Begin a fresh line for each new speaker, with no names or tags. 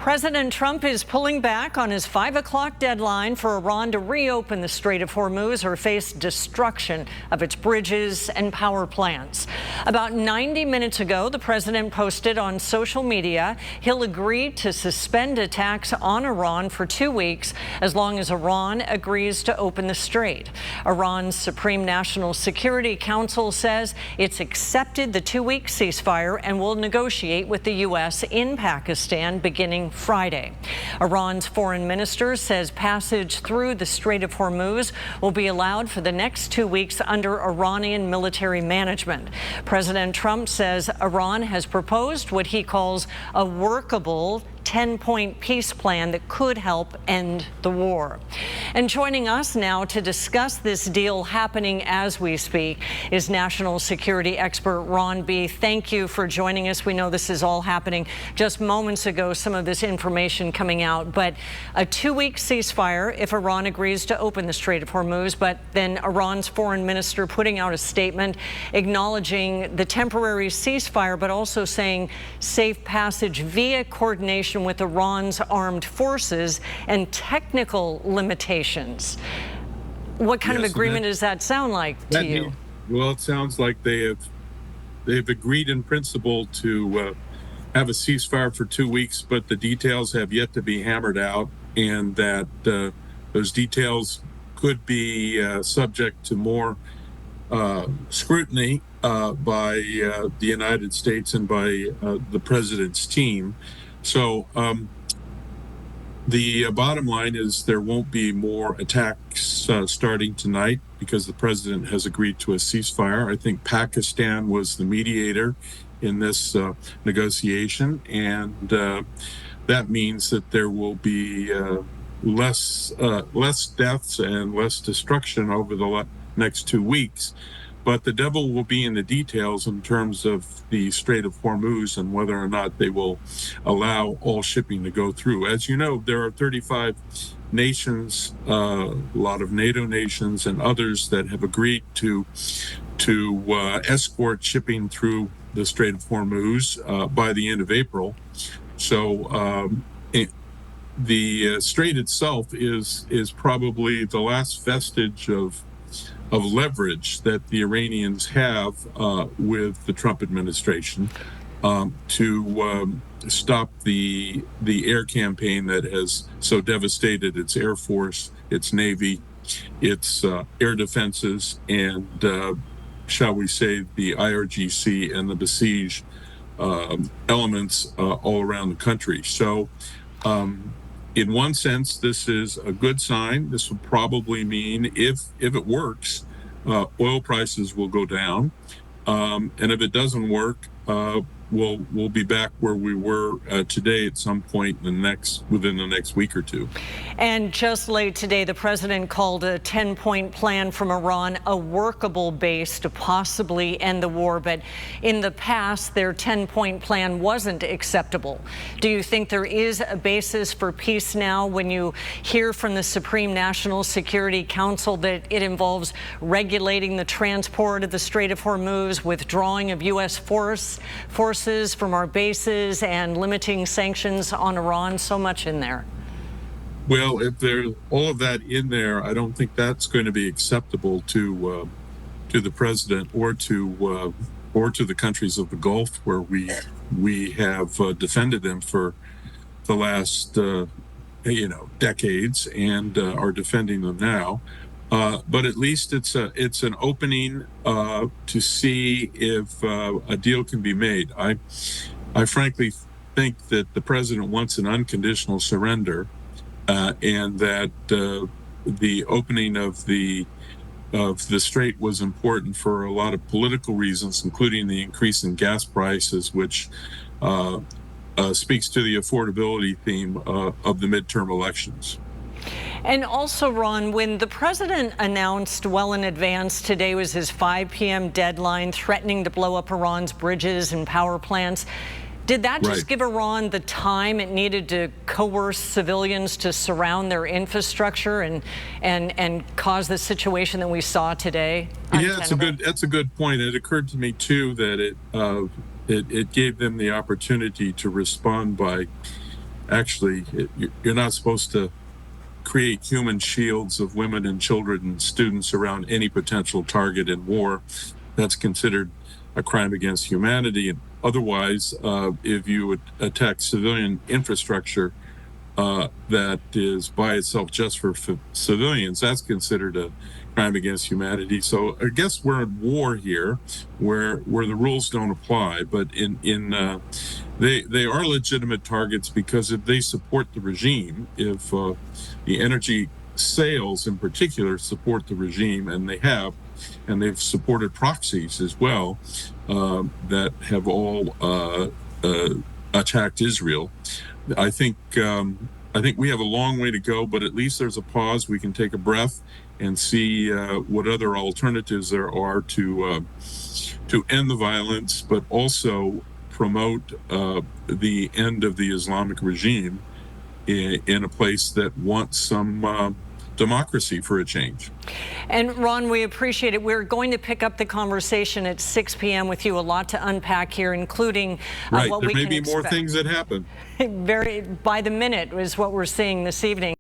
President Trump is pulling back on his 5 o'clock deadline for Iran to reopen the Strait of Hormuz or face destruction of its bridges and power plants. About 90 minutes ago, the president posted on social media he'll agree to suspend attacks on Iran for 2 weeks as long as Iran agrees to open the strait. Iran's Supreme National Security Council says it's accepted the 2-week ceasefire and will negotiate with the U.S. in Pakistan beginning Friday. Iran's foreign minister says passage through the Strait of Hormuz will be allowed for the next 2 weeks under Iranian military management. President Trump says Iran has proposed what he calls a workable 10-point peace plan that could help end the war. And joining us now to discuss this deal happening as we speak is national security expert Ron B. Thank you for joining us. We know this is all happening just moments ago, some of this information coming out, but a 2-week ceasefire if Iran agrees to open the Strait of Hormuz, but then Iran's foreign minister putting out a statement acknowledging the temporary ceasefire, but also saying safe passage via coordination with Iran's armed forces and technical limitations. What kind of agreement does that sound like to you?
Well, it sounds like they've agreed in principle to have a ceasefire for 2 weeks, but the details have yet to be hammered out, and that those details could be subject to more scrutiny by the United States and by the president's team. So the bottom line is there won't be more attacks starting tonight because the president has agreed to a ceasefire. I think Pakistan was the mediator in this negotiation, and that means that there will be less deaths and less destruction over the next 2 weeks. But the devil will be in the details in terms of the Strait of Hormuz and whether or not they will allow all shipping to go through. As you know, there are 35 nations, a lot of NATO nations and others that have agreed to escort shipping through the Strait of Hormuz by the end of April. So the strait itself is probably the last vestige of leverage that the Iranians have with the Trump administration to stop the air campaign that has so devastated its Air Force, its Navy, its air defenses, and shall we say the IRGC and the besieged elements all around the country. So in one sense, this is a good sign. This will probably mean, if it works, oil prices will go down. And if it doesn't work, we'll be back where we were today at some point within the next week or two.
And just late today, the president called a 10-point plan from Iran a workable base to possibly end the war. But in the past, their 10-point plan wasn't acceptable. Do you think there is a basis for peace now when you hear from the Supreme National Security Council that it involves regulating the transport of the Strait of Hormuz, withdrawing of U.S. forces from our bases, and limiting sanctions on Iran? So much in there.
Well, if there's all of that in there, I don't think that's going to be acceptable to the president or to the countries of the Gulf, where we have defended them for the last decades and are defending them now. But at least it's an opening to see if a deal can be made. I frankly think that the president wants an unconditional surrender, and that the opening of the strait was important for a lot of political reasons, including the increase in gas prices, which speaks to the affordability theme of the midterm elections.
And also, Ron, when the president announced well in advance today was his 5 p.m. deadline, threatening to blow up Iran's bridges and power plants, did that just give Iran the time it needed to coerce civilians to surround their infrastructure and cause the situation that we saw today?
Yeah, that's a good point. It occurred to me too that it gave them the opportunity to respond by actually, you're not supposed to create human shields of women and children and students around any potential target in war. That's considered a crime against humanity. And otherwise, if you would attack civilian infrastructure that is by itself just for civilians, that's considered a crime against humanity. So I guess we're in war here, where the rules don't apply. But they are legitimate targets, because if they support the regime, if the energy sales in particular support the regime, and they have, and they've supported proxies as well that have all attacked Israel. I think we have a long way to go, but at least there's a pause. We can take a breath and see what other alternatives there are to end the violence, but also promote the end of the Islamic regime in a place that wants some democracy for a change.
And Ron, we appreciate it. We're going to pick up the conversation at 6 p.m. with you. A lot to unpack here, including what we can expect.
There may be more things that happen.
By the minute is what we're seeing this evening.